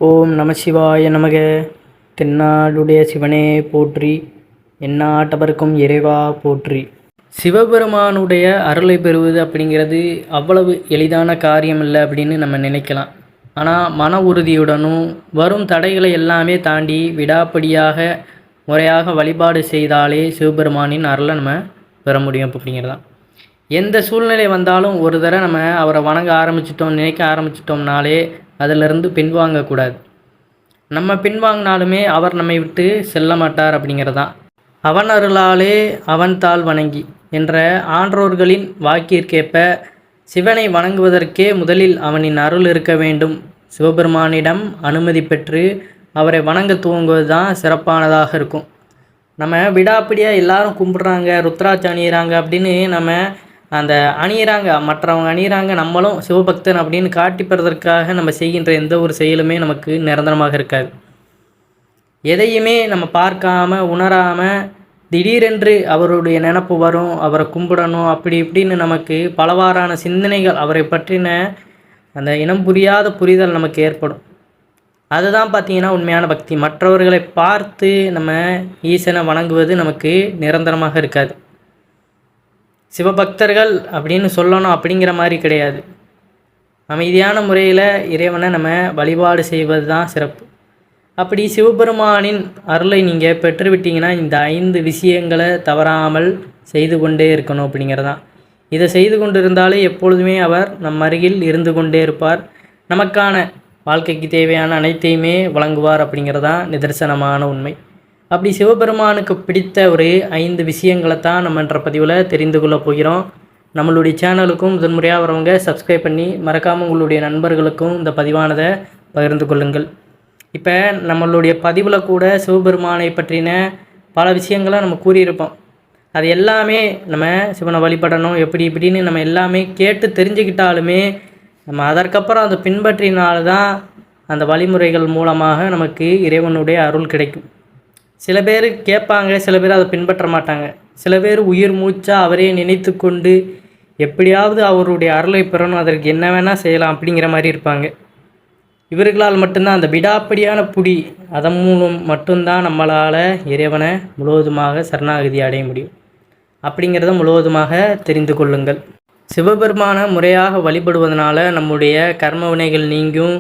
ஓம் நம சிவாய நமக. தென்னாடுடைய சிவனே போற்றி, எந்நாட்டவர்க்கும் இறைவா போற்றி. சிவபெருமானுடைய அருளை பெறுவது அப்படிங்கிறது அவ்வளவு எளிதான காரியம் இல்லை அப்படின்னு நம்ம நினைக்கலாம். ஆனால் மன உறுதியுடனும் வரும் தடைகளை எல்லாமே தாண்டி விடாப்படியாக முறையாக வழிபாடு செய்தாலே சிவபெருமானின் அருளை நம்ம பெற முடியும் அப்படிங்கிறதான். எந்த சூழ்நிலை வந்தாலும் ஒரு தடவை நம்ம அவரை வணங்க ஆரம்பிச்சிட்டோம், நினைக்க ஆரம்பிச்சிட்டோம்னாலே அதிலிருந்து பின்வாங்கக்கூடாது. நம்ம பின்வாங்கினாலுமே அவர் நம்மை விட்டு செல்ல மாட்டார் அப்படிங்கிறதான். அவன் அருளாலே அவன் தாள் வணங்கி என்ற ஆன்றோர்களின் வாக்கிற்கேற்ப சிவனை வணங்குவதற்கே முதலில் அவனின் அருள் இருக்க வேண்டும். சிவபெருமானிடம் அனுமதி பெற்று அவரை வணங்க துவங்குவது தான் சிறப்பானதாக இருக்கும். நம்ம விடாப்பிடியாக எல்லாரும் கும்பிட்றாங்க, ருத்ராட்சி அணியிறாங்க அப்படின்னு நம்ம அந்த அணியிறாங்க, மற்றவங்க அணியிறாங்க, நம்மளும் சிவபக்தன் அப்படின்னு காட்டிப்பதற்காக நம்ம செய்கின்ற எந்த ஒரு செயலுமே நமக்கு நிரந்தரமாக இருக்காது. எதையுமே நம்ம பார்க்காம உணராமல் திடீரென்று அவருடைய நினப்பு வரும், அவரை கும்பிடணும் அப்படி இப்படின்னு நமக்கு பலவாறான சிந்தனைகள், அவரை பற்றின அந்த இனம் புரியாத புரிதல் நமக்கு ஏற்படும். அதுதான் பார்த்திங்கன்னா உண்மையான பக்தி. மற்றவர்களை பார்த்து நம்ம ஈசனை வணங்குவது நமக்கு நிரந்தரமாக இருக்காது. சிவபக்தர்கள் அப்படின்னு சொல்லணும் அப்படிங்கிற மாதிரி கிடையாது. அமைதியான முறையில் இறைவனை நம்ம வழிபாடு செய்வது தான் சிறப்பு. அப்படி சிவபெருமானின் அருளை நீங்கள் பெற்றுவிட்டீங்கன்னா இந்த 5 விஷயங்களை தவறாமல் செய்து கொண்டே இருக்கணும் அப்படிங்கிறதான். இதை செய்து கொண்டு இருந்தாலே எப்பொழுதுமே அவர் நம் அருகில் இருந்து கொண்டே இருப்பார். நமக்கான வாழ்க்கைக்கு தேவையான அனைத்தையுமே வழங்குவார் அப்படிங்கிறதான் நிதர்சனமான உண்மை. அப்படி சிவபெருமானுக்கு பிடித்த ஒரு 5 விஷயங்களை தான் நம்ம என்ற பதிவில் தெரிந்து கொள்ள போகிறோம். நம்மளுடைய சேனலுக்கும் முதன்முறையாக வரவங்க சப்ஸ்கிரைப் பண்ணி மறக்காமல் உங்களுடைய நண்பர்களுக்கும் இந்த பதிவானதை பகிர்ந்து கொள்ளுங்கள். இப்போ நம்மளுடைய பதிவில் கூட சிவபெருமானை பற்றின பல விஷயங்களை நம்ம கூறியிருப்போம். அது எல்லாமே நம்ம சிவனை வழிபடணும் எப்படி இப்படின்னு நம்ம எல்லாமே கேட்டு தெரிஞ்சுக்கிட்டாலுமே நம்ம அதற்கப்புறம் அதை பின்பற்றினால்தான் அந்த வழிமுறைகள் மூலமாக நமக்கு இறைவனுடைய அருள் கிடைக்கும். சில பேர் கேட்பாங்க, சில பேர் அதை பின்பற்ற மாட்டாங்க. சில பேர் உயிர் மூச்சாக அவரே நினைத்து கொண்டு எப்படியாவது அவருடைய அருளை பெறணும், அதற்கு என்ன வேணால் செய்யலாம் அப்படிங்கிற மாதிரி இருப்பாங்க. இவர்களால் மட்டும்தான் அந்த விடாப்படியான புடி, அதன் மூலம் மட்டும்தான் நம்மளால் இறைவனை முழுவதுமாக சரணாகதி அடைய முடியும் அப்படிங்கிறத முழுவதுமாக தெரிந்து கொள்ளுங்கள். சிவபெருமானை முறையாக வழிபடுவதனால நம்முடைய கர்ம வினைகள் நீங்கும்.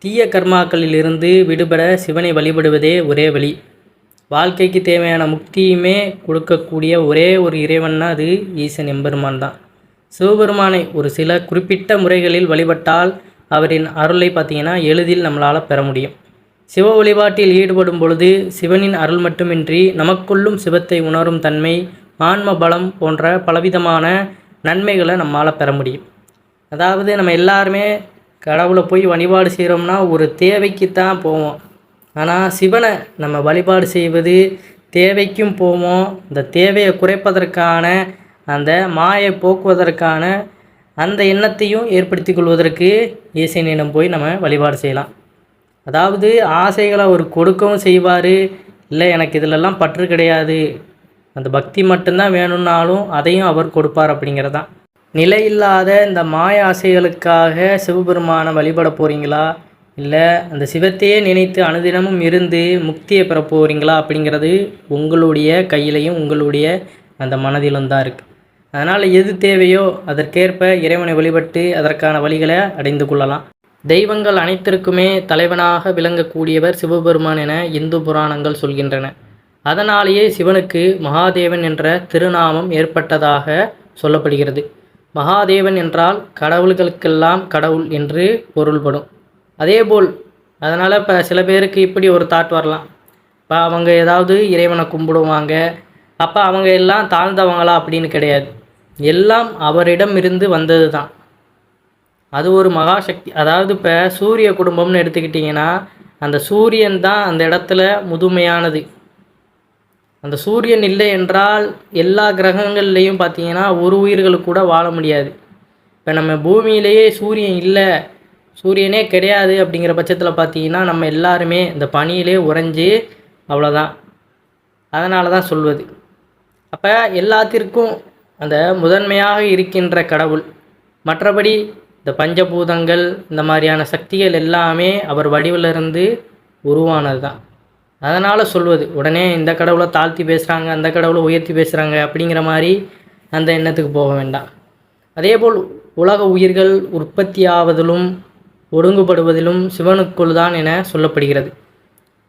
தீய கர்மாக்களிலிருந்து விடுபட சிவனை வழிபடுவதே ஒரே வழி. வாழ்க்கைக்கு தேவையான முக்தியுமே கொடுக்கக்கூடிய ஒரே ஒரு இறைவன்னா அது ஈசன் எம்பெருமான் தான். சிவபெருமானை ஒரு சில குறிப்பிட்ட முறைகளில் வழிபட்டால் அவரின் அருளை பார்த்திங்கன்னா எளிதில் நம்மளால் பெற முடியும். சிவ வழிபாட்டில் ஈடுபடும் பொழுது சிவனின் அருள் மட்டுமின்றி நமக்குள்ளும் சிவத்தை உணரும் தன்மை, ஆன்ம பலம் போன்ற பலவிதமான நன்மைகளை நம்மளால் பெற முடியும். அதாவது நம்ம எல்லாருமே கடவுளை போய் வழிபாடு செய்கிறோம்னா ஒரு தேவைக்கு தான் போவோம். ஆனால் சிவனை நம்ம வழிபாடு செய்வது தேவைக்கும் போவோம். இந்த தேவையை குறைப்பதற்கான, அந்த மாயை போக்குவதற்கான அந்த எண்ணத்தையும் ஏற்படுத்தி கொள்வதற்கு ஈசனிடம் போய் நம்ம வழிபாடு செய்யலாம். அதாவது ஆசைகளை அவர் கொடுக்கவும் செய்வார். இல்லை எனக்கு இதிலெல்லாம் பற்று கிடையாது, அந்த பக்தி மட்டும்தான் வேணும்னாலும் அதையும் அவர் கொடுப்பார் அப்படிங்கிறதான். நிலையில்லாத இந்த மாய ஆசைகளுக்காக சிவபெருமானை வழிபட போகிறீங்களா, இல்லை அந்த சிவத்தையே நினைத்து அனுதினமும் இருந்து முக்தியை பெற போகிறீங்களா அப்படிங்கிறது உங்களுடைய கையிலையும் உங்களுடைய அந்த மனதிலும் தான் இருக்குது. அதனால் எது தேவையோ அதற்கேற்ப இறைவனை வழிபட்டு அதற்கான வழிகளை அடைந்து கொள்ளலாம். தெய்வங்கள் அனைத்திற்குமே தலைவனாக விளங்கக்கூடியவர் சிவபெருமான் என இந்து புராணங்கள் சொல்கின்றன. அதனாலேயே சிவனுக்கு மகாதேவன் என்ற திருநாமம் ஏற்பட்டதாக சொல்லப்படுகிறது. மகாதேவன் என்றால் கடவுள்களுக்கெல்லாம் கடவுள் என்று பொருள்படும். அதேபோல் அதனால் இப்போ சில பேருக்கு இப்படி ஒரு தாட் வரலாம், இப்போ அவங்க ஏதாவது இறைவனை கும்பிடுவாங்க, அப்போ அவங்க எல்லாம் தாழ்ந்தவங்களா அப்படின்னு கிடையாது. எல்லாம் அவரிடம் இருந்து வந்தது தான். அது ஒரு மகாசக்தி. அதாவது இப்போ சூரிய குடும்பம்னு எடுத்துக்கிட்டிங்கன்னா அந்த சூரியன் தான் அந்த இடத்துல முதுமையானது. அந்த சூரியன் இல்லை என்றால் எல்லா கிரகங்கள்லேயும் பார்த்திங்கன்னா ஒரு உயிர்கள் கூட வாழ முடியாது. இப்போ நம்ம பூமியிலேயே சூரியன் இல்லை, சூரியனே கிடையாது அப்படிங்கிற பட்சத்தில் பார்த்திங்கன்னா நம்ம எல்லாருமே இந்த பனியிலே உறைஞ்சி அவ்வளோதான். அதனால தான் சொல்வது. அப்போ எல்லாத்திற்கும் அந்த முதன்மையாக இருக்கின்ற கடவுள். மற்றபடி இந்த பஞ்சபூதங்கள் இந்த மாதிரியான சக்திகள் எல்லாமே அவர் வடிவிலிருந்து உருவானது தான். அதனால் சொல்வது உடனே இந்த கடவுளை தாழ்த்தி பேசுகிறாங்க, அந்த கடவுளை உயர்த்தி பேசுகிறாங்க அப்படிங்கிற மாதிரி அந்த எண்ணத்துக்கு போக வேண்டாம். அதேபோல் உலக உயிர்கள் உற்பத்தியாவதிலும் ஒடுங்குபடுவதிலும் சிவனுக்குள் தான் என சொல்லப்படுகிறது.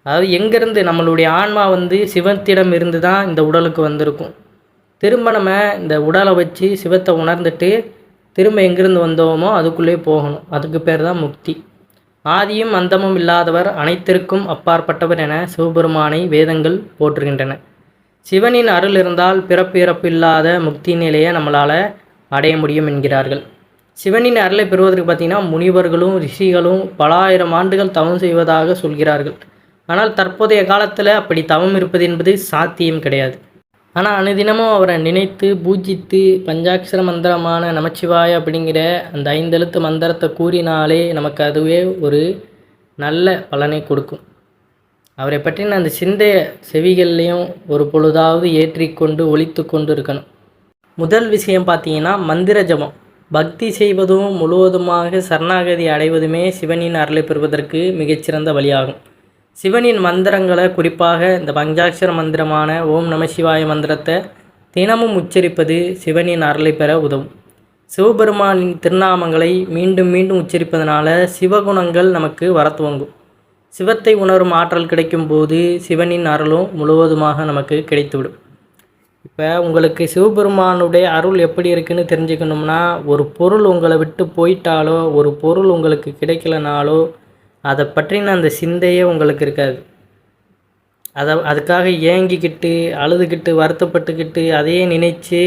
அதாவது எங்கேருந்து நம்மளுடைய ஆன்மா சிவத்திடம் இருந்து தான் இந்த உடலுக்கு வந்திருக்கும். திரும்ப நம்ம இந்த உடலை வச்சு சிவத்தை உணர்ந்துட்டு திரும்ப எங்கேருந்து வந்தோமோ அதுக்குள்ளே போகணும். அதுக்கு பேர் தான் முக்தி. ஆதியும் அந்தமும் இல்லாதவர், அனைத்திற்கும் அப்பாற்பட்டவர் என சிவபெருமானை வேதங்கள் போற்றுகின்றன. சிவனின் அருள் இருந்தால் பிறப்பு இறப்பு இல்லாத முக்தி நிலையை நம்மளால் அடைய முடியும் என்கிறார்கள். சிவனின் அருளை பெறுவதற்கு பார்த்திங்கன்னா முனிவர்களும் ரிஷிகளும் பல ஆயிரம் ஆண்டுகள் தவம் செய்வதாக சொல்கிறார்கள். ஆனால் தற்போதைய காலத்தில் அப்படி தவம் இருப்பது என்பது சாத்தியம் கிடையாது. ஆனால் அனுதினமும் அவரை நினைத்து பூஜித்து பஞ்சாட்சர மந்திரமான நமச்சிவாய அப்படிங்கிற அந்த 5 எழுத்து மந்திரத்தை கூறினாலே நமக்கு அதுவே ஒரு நல்ல பலனை கொடுக்கும். அவரை பற்றின அந்த சிந்தைய செவிகள்லையும் ஒரு பொழுதாவது ஏற்றிக்கொண்டு ஒலித்து கொண்டு இருக்கணும். முதல் விஷயம் பார்த்தீங்கன்னா மந்திர ஜபம். பக்தி செய்வதும் முழுவதுமாக சரணாகதி அடைவதுமே சிவனின் அருளை பெறுவதற்கு மிகச்சிறந்த வழியாகும். சிவனின் மந்திரங்களை, குறிப்பாக இந்த பஞ்சாட்சர மந்திரமான ஓம் நம சிவாய மந்திரத்தை தினமும் உச்சரிப்பது சிவனின் அருளை பெற உதவும். சிவபெருமானின் திருநாமங்களை மீண்டும் மீண்டும் உச்சரிப்பதனால சிவகுணங்கள் நமக்கு வரத்துவங்கும். சிவத்தை உணரும் ஆற்றல் கிடைக்கும் போது சிவனின் அருளும் முழுவதுமாக நமக்கு கிடைத்துவிடும். இப்போ உங்களுக்கு சிவபெருமானுடைய அருள் எப்படி இருக்குன்னு தெரிஞ்சுக்கணும்னா, ஒரு பொருள் உங்களை விட்டு போயிட்டாலோ, ஒரு பொருள் உங்களுக்கு கிடைக்கலனாலோ அதை பற்றின அந்த சிந்தையே உங்களுக்கு இருக்காது. அதுக்காக ஏங்கிக்கிட்டு அழுதுகிட்டு வருத்தப்பட்டுக்கிட்டு அதையே நினைச்சு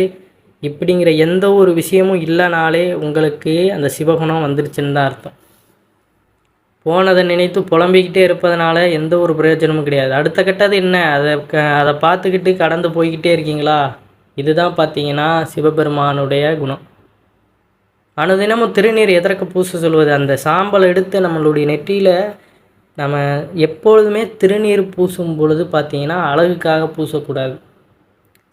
இப்படிங்கிற எந்த ஒரு விஷயமும் இல்லைனாலே உங்களுக்கு அந்த சிவகுணம் வந்துருச்சுன்னு தான் அர்த்தம். போனதை நினைத்து புலம்பிக்கிட்டே இருப்பதனால எந்த ஒரு பிரயோஜனமும் கிடையாது. அடுத்த கட்டது என்ன, அதை பார்த்துக்கிட்டு கடந்து போய்கிட்டே இருக்கீங்களா? இதுதான் பார்த்தீங்கன்னா சிவபெருமானுடைய குணம். அனுதினமும் திருநீர் எதற்கு பூச சொல்வது? அந்த சாம்பலை எடுத்து நம்மளுடைய நெற்றியில் நம்ம எப்பொழுதுமே திருநீர் பூசும் பொழுது பார்த்திங்கன்னா அழகுக்காக பூசக்கூடாது.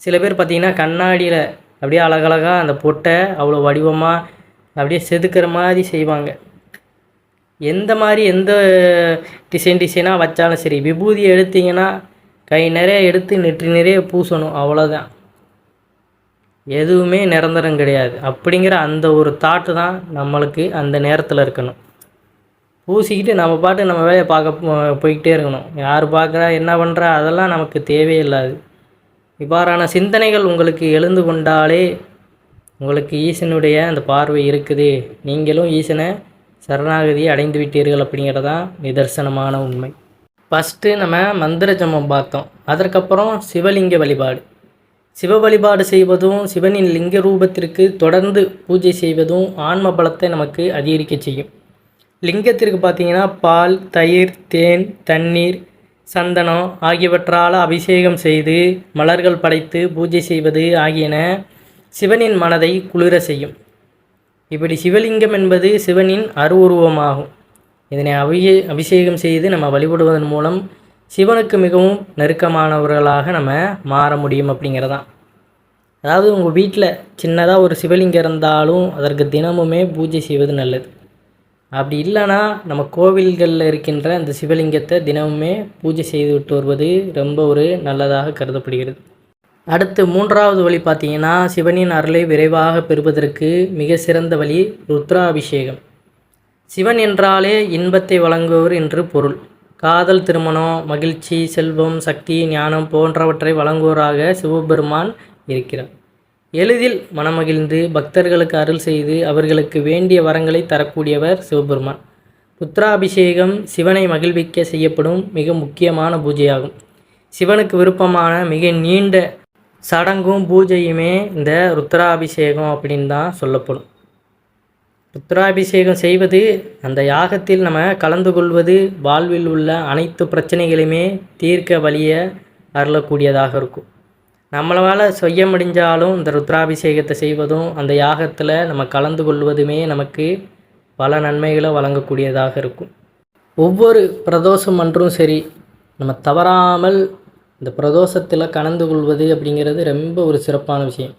சில பேர் பார்த்திங்கன்னா கண்ணாடியில் அப்படியே அழகழகாக அந்த பொட்டை அவ்வளோ வடிவமாக அப்படியே செதுக்கிற மாதிரி செய்வாங்க. எந்த டிசைனாக வச்சாலும் சரி, விபூதியை எடுத்திங்கன்னா கை நிறைய எடுத்து நெற்றி நிறைய பூசணும், அவ்வளோதான். எதுவுமே நிரந்தரம் கிடையாது. அப்படிங்கிற அந்த ஒரு தாட்டு தான் நம்மளுக்கு அந்த நேரத்தில் இருக்கணும். பூசிக்கிட்டு நம்ம பாட்டு நம்ம வேலையை பார்க்க போய்கிட்டே இருக்கணும். யார் பார்க்குறா என்ன பண்ணுறா அதெல்லாம் நமக்கு தேவையில்லாது. இவ்வாறான சிந்தனைகள் உங்களுக்கு எழுந்து கொண்டாலே உங்களுக்கு ஈசனுடைய அந்த பார்வை இருக்குது, நீங்களும் ஈசனை சரணாகதியை அடைந்து விட்டீர்கள் அப்படிங்கிறதான் நிதர்சனமான உண்மை. ஃபஸ்ட்டு நம்ம மந்திர ஜபம் பார்த்தோம். அதற்கப்புறம் சிவலிங்க வழிபாடு. சிவ வழிபாடு செய்வதும் சிவனின் லிங்க ரூபத்திற்கு தொடர்ந்து பூஜை செய்வதும் ஆன்ம பலத்தை நமக்கு அதிகரிக்க செய்யும். லிங்கத்திற்கு பார்த்திங்கன்னா பால், தயிர், தேன், தண்ணீர், சந்தனம் ஆகியவற்றால் அபிஷேகம் செய்து மலர்கள் படைத்து பூஜை செய்வது ஆகியன சிவனின் மனதை குளிர செய்யும். இப்படி சிவலிங்கம் என்பது சிவனின் அருவுருவமாகும். இதனை அபிஷேகம் செய்து நம்ம வழிபடுவதன் மூலம் சிவனுக்கு மிகவும் நெருக்கமானவர்களாக நம்ம மாற முடியும் அப்படிங்கிறதான். அதாவது உங்கள் வீட்டில் சின்னதாக ஒரு சிவலிங்கம் இருந்தாலும் அதற்கு தினமுமே பூஜை செய்வது நல்லது. அப்படி இல்லைன்னா நம்ம கோவில்களில் இருக்கின்ற அந்த சிவலிங்கத்தை தினமுமே பூஜை செய்து விட்டு வருவது ரொம்ப ஒரு நல்லதாக கருதப்படுகிறது. அடுத்து 3வது வழி பார்த்திங்கன்னா சிவனின் அருளை விரைவாக பெறுவதற்கு மிக சிறந்த வழி ருத்ராபிஷேகம். சிவன் என்றாலே இன்பத்தை வழங்குபவர் என்று பொருள். காதல், திருமணம், மகிழ்ச்சி, செல்வம், சக்தி, ஞானம் போன்றவற்றை வழங்குவோராக சிவபெருமான் இருக்கிறார். எளிதில் மனமகிழ்ந்து பக்தர்களுக்கு அருள் செய்து அவர்களுக்கு வேண்டிய வரங்களை தரக்கூடியவர் சிவபெருமான். ருத்ராபிஷேகம் சிவனை மகிழ்விக்க செய்யப்படும் மிக முக்கியமான பூஜையாகும். சிவனுக்கு விருப்பமான மிக நீண்ட சடங்கும் பூஜையுமே இந்த ருத்ராபிஷேகம் அப்படின்னு தான் சொல்லப்படும். ருத்ராபிஷேகம் செய்வது, அந்த யாகத்தில் நம்ம கலந்து கொள்வது வாழ்வில் உள்ள அனைத்து பிரச்சனைகளையுமே தீர்க்க வழியை அருளக்கூடியதாக இருக்கும். நம்மளால் செய்ய முடிஞ்சாலும் இந்த ருத்ராபிஷேகத்தை செய்வதும் அந்த யாகத்தில் நம்ம கலந்து கொள்வதுமே நமக்கு பல நன்மைகளை வழங்கக்கூடியதாக இருக்கும். ஒவ்வொரு பிரதோஷம் அன்றும் சரி, நம்ம தவறாமல் இந்த பிரதோஷத்தில் கலந்து கொள்வது அப்படிங்கிறது ரொம்ப ஒரு சிறப்பான விஷயம்.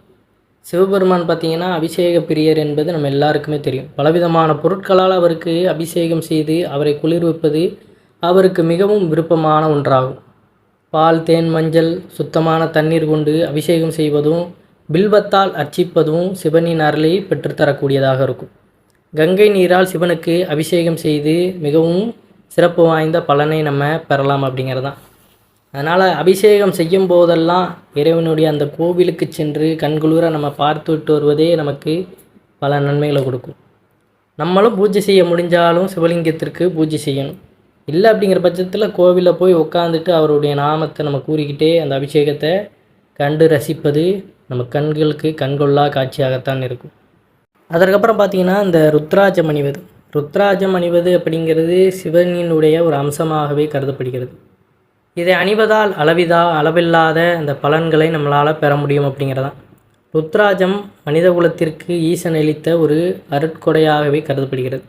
சிவபெருமான் பார்த்திங்கன்னா அபிஷேக பிரியர் என்பது நம்ம எல்லாருக்குமே தெரியும். பலவிதமான பொருட்களால் அவருக்கு அபிஷேகம் செய்து அவரை குளிர்விப்பது அவருக்கு மிகவும் விருப்பமான ஒன்றாகும். பால், தேன், மஞ்சள், சுத்தமான தண்ணீர் கொண்டு அபிஷேகம் செய்வதும் பில்வத்தால் அர்ச்சிப்பதும் சிவனின் அருளை பெற்றுத்தரக்கூடியதாக இருக்கும். கங்கை நீரால் சிவனுக்கு அபிஷேகம் செய்து மிகவும் சிறப்பு வாய்ந்த பலனை நம்ம பெறலாம் அப்படிங்கிறது தான். அதனால் அபிஷேகம் செய்யும் போதெல்லாம் இறைவனுடைய அந்த கோவிலுக்கு சென்று கண்குளிர நம்ம பார்த்து விட்டு வருவதே நமக்கு பல நன்மைகளை கொடுக்கும். நம்மளும் பூஜை செய்ய முடிஞ்சாலும் சிவலிங்கத்திற்கு பூஜை செய்யணும். இல்லை அப்படிங்கிற பட்சத்தில் கோவிலில் போய் உட்காந்துட்டு அவருடைய நாமத்தை நம்ம கூறிக்கிட்டே அந்த அபிஷேகத்தை கண்டு ரசிப்பது நம்ம கண்களுக்கு கண்கொள்ளா காட்சியாகத்தான் இருக்கும். அதற்கப்புறம் பார்த்திங்கன்னா இந்த ருத்ராஜம் அணிவது. ருத்ராஜம் அணிவது அப்படிங்கிறது சிவனினுடைய ஒரு அம்சமாகவே கருதப்படுகிறது. இதை அணிவதால் அளவில்லாத அந்த பலன்களை நம்மளால் பெற முடியும் அப்படிங்கிறதான். ருத்ராஜம் மனித குலத்திற்கு ஈசன் அளித்த ஒரு அருட்கொடையாகவே கருதப்படுகிறது.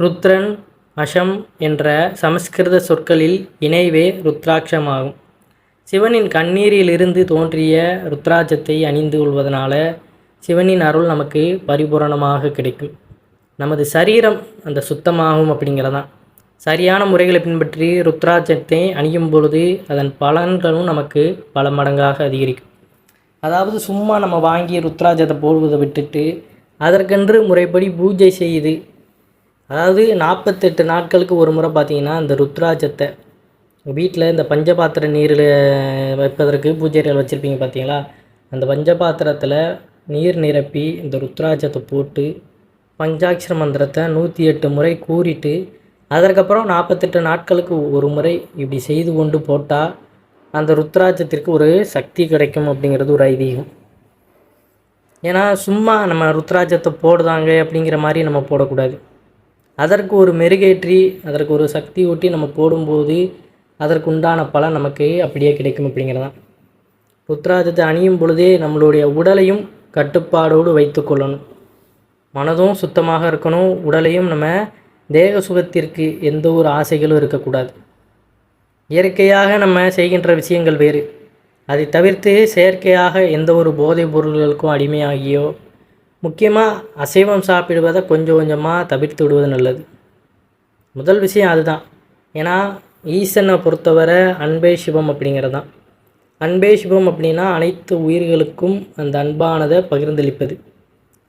ருத்ரன், அஷம் என்ற சமஸ்கிருத சொற்களில் இணைவே ருத்ராட்சமாகும். சிவனின் கண்ணீரிலிருந்து தோன்றிய ருத்ராஜத்தை அணிந்து கொள்வதனால சிவனின் அருள் நமக்கு பரிபூரணமாக கிடைக்கும். நமது சரீரம் அந்த சுத்தமாகும் அப்படிங்கிறதான். சரியான முறைகளை பின்பற்றி ருத்ராட்சத்தை அணியும் பொழுது அதன் பலன்களும் நமக்கு பல மடங்காக அதிகரிக்கும். அதாவது சும்மா நம்ம வாங்கி ருத்ராட்சத்தை போடுவதை விட்டுட்டு அதற்கென்று முறைப்படி பூஜை செய்து, அதாவது 48 நாட்களுக்கு ஒரு முறை பார்த்திங்கன்னா அந்த ருத்ராட்சத்தை வீட்டில் இந்த பஞ்சபாத்திர நீரில் வைப்பதற்கு பூஜைகள் வச்சுருப்பீங்க பார்த்தீங்களா, அந்த பஞ்சபாத்திரத்தில் நீர் நிரப்பி இந்த ருத்ராட்சத்தை போட்டு பஞ்சாட்சர மந்திரத்தை 108 முறை கூறிட்டு அதற்கப்புறம் 48 நாட்களுக்கு ஒரு முறை இப்படி செய்து கொண்டு போட்டால் அந்த ருத்ராட்சத்திற்கு ஒரு சக்தி கிடைக்கும் அப்படிங்கிறது ஒரு ஐதீகம். ஏன்னா சும்மா நம்ம ருத்ராட்சத்தை போடுதாங்க அப்படிங்கிற மாதிரி நம்ம போடக்கூடாது. அதற்கு ஒரு மெருகேற்றி அதற்கு ஒரு சக்தி ஊட்டி நம்ம போடும்போது அதற்கு உண்டான பலன் நமக்கு அப்படியே கிடைக்கும் அப்படிங்கிறதான். ருத்ராட்சத்தை அணியும் பொழுதே நம்மளுடைய உடலையும் கட்டுப்பாடோடு வைத்து கொள்ளணும். மனதும் சுத்தமாக இருக்கணும். உடலையும் நம்ம தேக சுகத்திற்கு எந்த ஒரு ஆசைகளும் இருக்கக்கூடாது. இயற்கையாக நம்ம செய்கின்ற விஷயங்கள் வேறு. அதை தவிர்த்து செயற்கையாக எந்த ஒரு போதைப் பொருள்களுக்கும் அடிமையாகியோ, முக்கியமாக அசைவம் சாப்பிடுவதை கொஞ்சம் கொஞ்சமாக தவிர்த்து விடுவது நல்லது. முதல் விஷயம் அதுதான். ஏன்னா ஈசனை பொறுத்தவரை அன்பே சிவம் அப்படிங்கிறது தான். அன்பே சிவம் அப்படின்னா அனைத்து உயிர்களுக்கும் அந்த அன்பானதை பகிர்ந்தளிப்பது.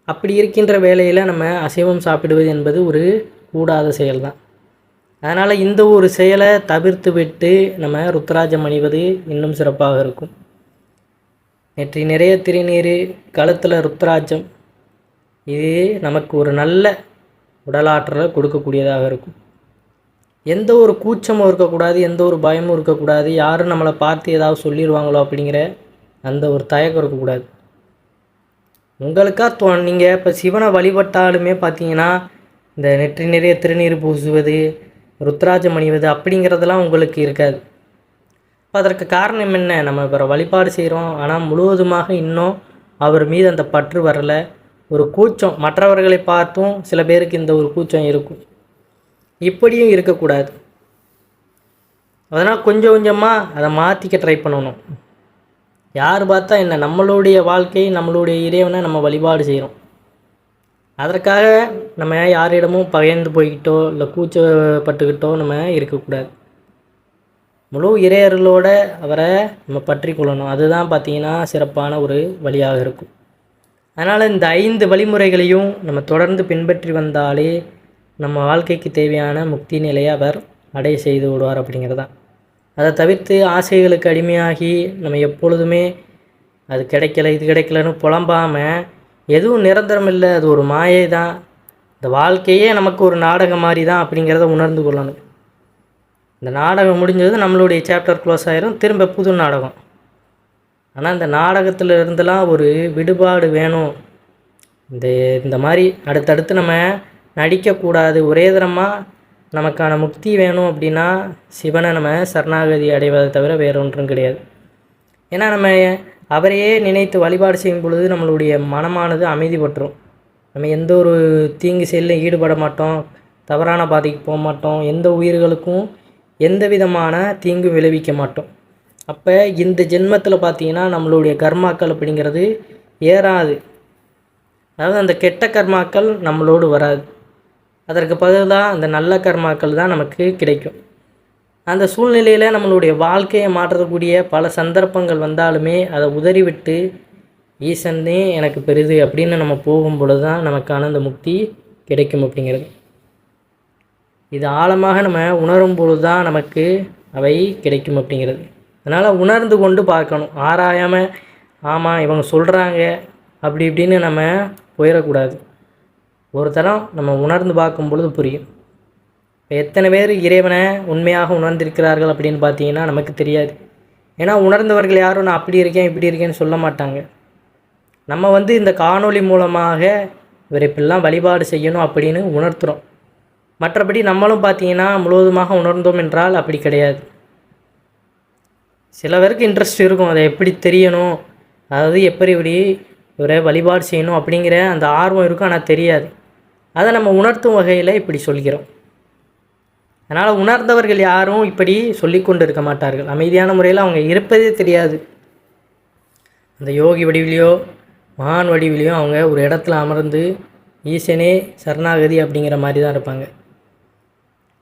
அப்படி இருக்கின்ற வேளையில் நம்ம அசைவம் சாப்பிடுவது என்பது ஒரு கூடாத செயல் தான். அதனால் இந்த ஒரு செயலை தவிர்த்து விட்டு நம்ம ருத்ராஜம் அணிவது இன்னும் சிறப்பாக இருக்கும். நெற்றி நிறைய திருநீர், கழுத்தில் ருத்ராஜம், இது நமக்கு ஒரு நல்ல உடலாற்றலை கொடுக்கக்கூடியதாக இருக்கும். எந்த ஒரு கூச்சமும் இருக்கக்கூடாது, எந்த ஒரு பயமும் இருக்கக்கூடாது. யாரும் நம்மளை பார்த்து ஏதாவது சொல்லிடுவாங்களோ அப்படிங்கிற அந்த ஒரு தயக்கம் இருக்கக்கூடாது. உங்களுக்காக நீங்கள் இப்போ சிவனை வழிபட்டாலுமே பார்த்தீங்கன்னா இந்த நெற்றி நிறைய திருநீர் பூசுவது, ருத்ராஜம் அணிவது அப்படிங்கிறதெல்லாம் உங்களுக்கு இருக்காது. இப்போ அதற்கு காரணம் என்ன? நம்ம இப்போ வழிபாடு செய்கிறோம், ஆனால் முழுவதுமாக இன்னும் அவர் மீது அந்த பற்று வரலை. ஒரு கூச்சம், மற்றவர்களை பார்த்தும் சில பேருக்கு இந்த ஒரு கூச்சம் இருக்கும். இப்படியும் இருக்கக்கூடாது. அதனால் கொஞ்சம் கொஞ்சமாக அதை மாற்றிக்க ட்ரை பண்ணணும். யார் பார்த்தா என்ன, நம்மளுடைய வாழ்க்கை, நம்மளுடைய இறைவனை நம்ம வழிபாடு செய்கிறோம். அதற்காக நம்ம யாரிடமும் பகைந்து போய்கிட்டோ இல்லை கூச்சப்பட்டுக்கிட்டோ நம்ம இருக்கக்கூடாது. முழு இறையர்களோடு அவரை நம்ம பற்றி கொள்ளணும். அதுதான் பார்த்திங்கன்னா சிறப்பான ஒரு வழியாக இருக்கும். அதனால் இந்த 5 வழிமுறைகளையும் நம்ம தொடர்ந்து பின்பற்றி வந்தாலே நம்ம வாழ்க்கைக்கு தேவையான முக்தி நிலையை அவர் அடைய செய்து விடுவார் அப்படிங்கிறது தான். அதை தவிர்த்து ஆசைகளுக்கு அடிமையாகி நம்ம எப்பொழுதுமே அது கிடைக்கல இது கிடைக்கலன்னு புலம்பாமல், எதுவும் நிரந்தரம் இல்லை, அது ஒரு மாயை தான், இந்த வாழ்க்கையே நமக்கு ஒரு நாடகம் மாதிரி தான் அப்படிங்கிறத உணர்ந்து கொள்ளணும். இந்த நாடகம் முடிஞ்சது நம்மளுடைய சாப்டர் க்ளோஸ் ஆயிரும், திரும்ப புது நாடகம். ஆனால் இந்த நாடகத்தில் இருந்தெல்லாம் ஒரு விடுபாடு வேணும். இந்த மாதிரி அடுத்தடுத்து நம்ம நடிக்கக்கூடாது. ஒரே தரமாக நமக்கான முக்தி வேணும் அப்படின்னா சிவனை நம்ம சரணாகதி அடைவதை தவிர வேறு ஒன்றும் கிடையாது. ஏன்னா நம்ம அவரையே நினைத்து வழிபாடு செய்யும் பொழுது நம்மளுடைய மனமானது அமைதிப்பட்டுரும். நம்ம எந்த ஒரு தீங்கு செயலில் ஈடுபட மாட்டோம், தவறான பாதைக்கு போக மாட்டோம், எந்த உயிர்களுக்கும் எந்த விதமான தீங்கும் விளைவிக்க மாட்டோம். அப்போ இந்த ஜென்மத்தில் பார்த்திங்கன்னா நம்மளுடைய கர்மாக்கள் அப்படிங்கிறது ஏறாது. அதாவது அந்த கெட்ட கர்மாக்கள் நம்மளோடு வராது. அதற்கு பதிலாக அந்த நல்ல கர்மாக்கள் தான் நமக்கு கிடைக்கும். அந்த சூழ்நிலையில் நம்மளுடைய வாழ்க்கையை மாற்றக்கூடிய பல சந்தர்ப்பங்கள் வந்தாலுமே அதை உதறிவிட்டு ஈசனே எனக்கு பெரிது அப்படின்னு நம்ம போகும் பொழுது தான் நமக்கான அந்த முக்தி கிடைக்கும் அப்படிங்கிறது. இது ஆழமாக நம்ம உணரும் பொழுது தான் நமக்கு அவை கிடைக்கும் அப்படிங்கிறது. அதனால் உணர்ந்து கொண்டு பார்க்கணும், ஆராயாமல் ஆமாம் இவங்க சொல்கிறாங்க அப்படி இப்படின்னு நம்ம போயிடக்கூடாது. ஒரு தரம் நம்ம உணர்ந்து பார்க்கும் பொழுது புரியும். இப்போ எத்தனை பேர் இறைவனை உண்மையாக உணர்ந்திருக்கிறார்கள் அப்படின்னு பார்த்தீங்கன்னா நமக்கு தெரியாது. ஏன்னா உணர்ந்தவர்கள் யாரும் நான் அப்படி இருக்கேன் இப்படி இருக்கேன்னு சொல்ல மாட்டாங்க. நம்ம இந்த காணொளி மூலமாக இவர் இப்படிலாம் வழிபாடு செய்யணும் அப்படின்னு உணர்த்துகிறோம். மற்றபடி நம்மளும் பார்த்தீங்கன்னா முழுவதுமாக உணர்ந்தோம் என்றால் அப்படி கிடையாது. சில பேருக்கு இன்ட்ரெஸ்ட் இருக்கும், அதை எப்படி தெரியணும், அதாவது எப்படி இவரை வழிபாடு செய்யணும் அப்படிங்கிற அந்த ஆர்வம் இருக்கும், ஆனால் தெரியாது. அதை நம்ம உணர்த்தும் வகையில் இப்படி சொல்கிறோம். அதனால் உணர்ந்தவர்கள் யாரும் இப்படி சொல்லி கொண்டு இருக்க மாட்டார்கள். அமைதியான முறையில் அவங்க இருப்பதே தெரியாது. அந்த யோகி வடிவிலையோ மகான் வடிவிலையோ அவங்க ஒரு இடத்துல அமர்ந்து ஈசனே சரணாகதி அப்படிங்கிற மாதிரி தான் இருப்பாங்க.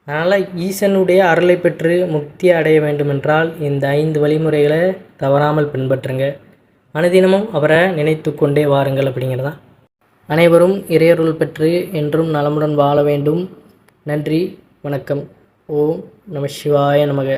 அதனால் ஈசனுடைய அருளை பெற்று முக்தி அடைய வேண்டுமென்றால் இந்த 5 வழிமுறைகளை தவறாமல் பின்பற்றுங்க. அனுதினமும் அவரை நினைத்து கொண்டே வாருங்கள் அப்படிங்கிறதான். அனைவரும் இறையருள் பெற்று என்றும் நலமுடன் வாழ வேண்டும். நன்றி, வணக்கம். ஓம் நம சிவாய நமக.